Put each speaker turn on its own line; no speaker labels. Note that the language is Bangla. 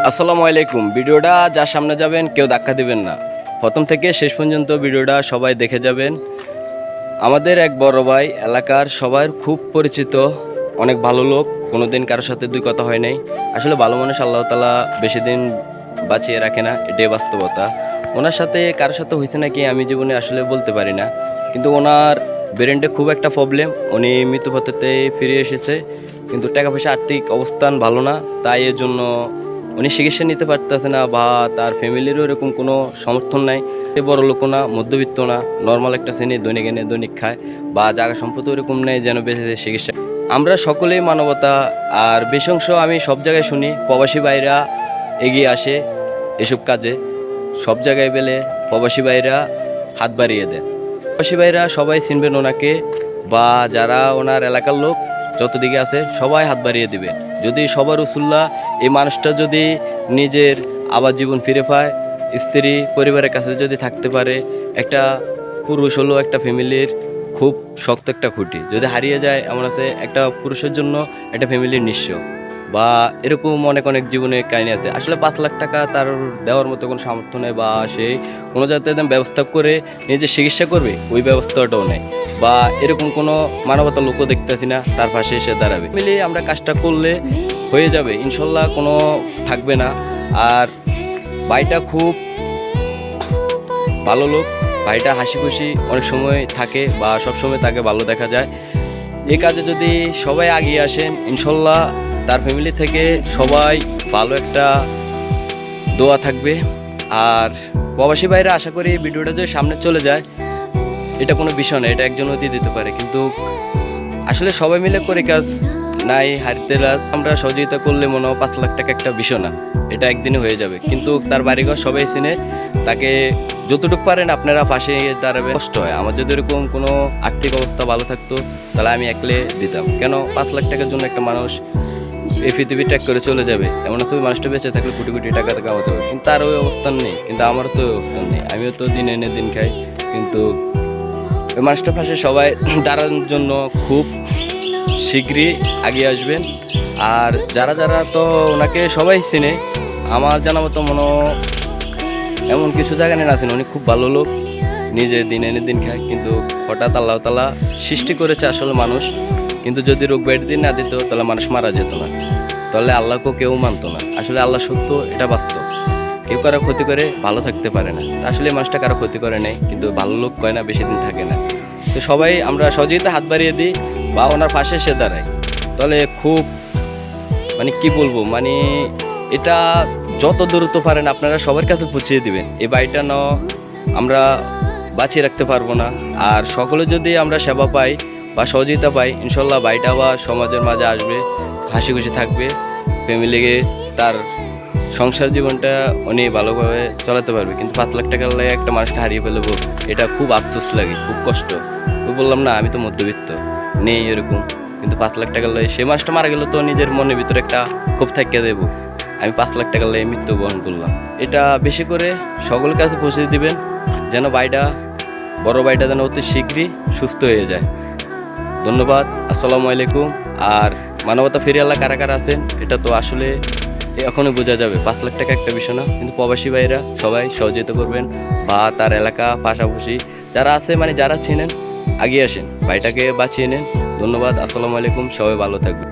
আসসালামু আলাইকুম। ভিডিওটা যার সামনে যাবেন কেউ ধাক্কা দিবেন না, প্রথম থেকে শেষ পর্যন্ত ভিডিওটা সবাই দেখে যাবেন। আমাদের এক বড় ভাই, এলাকার সবার খুব পরিচিত, অনেক ভালো লোক, কোনোদিন কারোর সাথে দুই কথা হয় নাই। আসলে ভালো মানুষ আল্লাহ তাআলা বেশি দিন বাঁচিয়ে রাখে না, এটাই বাস্তবতা। ওনার সাথে কারোর সাথে হয়েছে নাকি আমি জীবনে আসলে বলতে পারি না, কিন্তু ওনার ব্রেনটে খুব একটা প্রবলেম, উনি মৃত্যুপথেতে ফিরে এসেছে, কিন্তু টাকা পয়সা আর্থিক অবস্থান ভালো না, তাই এর জন্য উনি চিকিৎসা নিতে পারতেছে না, বা তার ফ্যামিলিরও এরকম কোনো সমর্থন নাই। সে বড় লোক না, মধ্যবিত্ত না, নর্মাল একটা শ্রেণী, দৈনিক এনে দৈনিক খায়, বা জায়গা সম্পদ এরকম নেই যেন বেঁচে চিকিৎসা। আমরা সকলেই মানবতা, আর বেশি অংশ আমি সব জায়গায় শুনি প্রবাসী ভাইরা এগিয়ে আসে এসব কাজে, সব জায়গায় পেলে প্রবাসী ভাইরা হাত বাড়িয়ে দেয়। প্রবাসী ভাইরা সবাই চিনবেন ওনাকে, বা যারা ওনার এলাকার লোক যতদিকে আছে সবাই হাত বাড়িয়ে দিবে। যদি সবার উসুল্লাহ এই মানুষটা যদি নিজের আবার জীবন ফিরে পায়, স্ত্রী পরিবারের কাছে যদি থাকতে পারে, একটা পুরুষ হলো একটা ফ্যামিলির খুব শক্ত একটা খুঁটি, যদি হারিয়ে যায় এমন আছে একটা পুরুষের জন্য একটা ফ্যামিলির নিঃস্ব, বা এরকম অনেক অনেক জীবনে কাহিনী আছে। আসলে 5 লাখ টাকা তার দেওয়ার মতো কোনো সামর্থ্য নেই, বা সে কোনো যাতে ব্যবস্থা করে নিজে চিকিৎসা করবে ওই ব্যবস্থাটাও নেই, বা এরকম কোনো মানবতা লোকও দেখতেছি না তার পাশে এসে দাঁড়াবে। মিলিয়ে আমরা কাজটা করলে হয়ে যাবে ইনশাল্লাহ, কোনো থাকবে না। আর ভাইটা খুব ভালো লোক, ভাইটা হাসি খুশি অনেক সময় থাকে, বা সব সময় তাকে ভালো দেখা যায়। এই কাজে যদি সবাই এগিয়ে আসেন ইনশাল্লাহ তার ফ্যামিলি থেকে সবাই ভালো একটা দোয়া থাকবে। আর প্রবাসী ভাইরা আশা করি ভিডিওটা যদি সামনে চলে যায়, এটা কোনো বিষয় না, এটা একজন অতি দিতে পারে, কিন্তু আসলে সবাই মিলে করে কাজ নাই হারিতে রাত। আমরা সহযোগিতা করলে মনে হয় 5 লাখ টাকা একটা বিষয় না, এটা একদিনে হয়ে যাবে। কিন্তু তার বাড়িঘর সবাই চিনে, তাকে যতটুকু পারেন আপনারা পাশে দাঁড়াবে। কষ্ট হয় আমার, যদি এরকম কোনো আর্থিক অবস্থা ভালো থাকতো তাহলে আমি একলে দিতাম। কেন 5 লাখ টাকার জন্য একটা মানুষ এই পৃথিবী ত্যাগ করে চলে যাবে? এমন তুমি মানুষটা বেঁচে থাকলে কোটি কোটি টাকা কামাতে হবে, কিন্তু তার ওই অবস্থান নেই, কিন্তু আমারও তো ওই অবস্থান নেই, আমিও তো দিন এনে দিন খাই। কিন্তু ওই মানুষটার পাশে সবাই দাঁড়ানোর জন্য খুব শীঘ্রই এগিয়ে আসবেন। আর যারা যারা তো ওনাকে সবাই চিনে, আমার জানা মতো মনে এমন কিছু জায়গা নিয়ে আছেন, উনি খুব ভালো লোক, নিজে দিন এনে দিন খায়, কিন্তু হঠাৎ আল্লাহ তাআলা সৃষ্টি করেছে আসলে মানুষ, কিন্তু যদি রোগ ব্যাধি দিন না দিত তাহলে মানুষ মারা যেত না, তাহলে আল্লাহকেও কেউ মানতো না। আসলে আল্লাহ সত্য, এটা বাস্তব। কেউ কারো ক্ষতি করে ভালো থাকতে পারে না, আসলে মানুষটা কারো ক্ষতি করে নেই, কিন্তু ভালো লোক কয় না বেশি দিন থাকে না। তো সবাই আমরা সহযোগিতা হাত বাড়িয়ে দিই, বা ওনার পাশে এসে দাঁড়াই, তাহলে খুব কি বলবো, এটা যত দ্রুত পারেন আপনারা সবার কাছে পৌঁছিয়ে দিবেন। এই বাড়িটা আমরা বাঁচিয়ে রাখতে পারবো না, আর সকলে যদি আমরা সেবা পাই বা সহযোগিতা পাই ইনশাল্লাহ বাড়িটা আবার সমাজের মাঝে আসবে, হাসি খুশি থাকবে, ফ্যামিলিকে তার সংসার জীবনটা উনি ভালোভাবে চালাতে পারবে। কিন্তু 5 লাখ টাকার লাগে একটা মানুষকে হারিয়ে ফেলবো, এটা খুব আফসোস লাগে, খুব কষ্ট। তো বললাম না আমি তো মধ্যবিত্ত নেই এরকম, কিন্তু 5 লাখ টাকার লাগে সে মাসটা মারা গেল তো নিজের মনের ভিতরে একটা ক্ষোভ থাকিয়ে দেবো, আমি 5 লাখ টাকার লাগে মৃত্যুবরণ করলাম। এটা বেশি করে সকলের কাছে পৌঁছে দিবেন, যেন বড় ভাইটা যেন অতি শীঘ্রই সুস্থ হয়ে যায়। ধন্যবাদ, আসসালামু আলাইকুম। আর মানবতা ফিরিয়ে আল্লাহ কারা কারা আছেন এটা তো আসলে এখনই বোঝা যাবে। 5 লাখ টাকা একটা বিষয় না, কিন্তু প্রবাসী ভাইরা সবাই সহযোগিতা করবেন, বা তার এলাকা পাশাপাশি যারা আছে যারা চিনেন এগিয়ে আসেন, ভাইটাকে বাঁচিয়ে নেন। ধন্যবাদ, আসসালামু আলাইকুম, সবাই ভালো থাকবেন।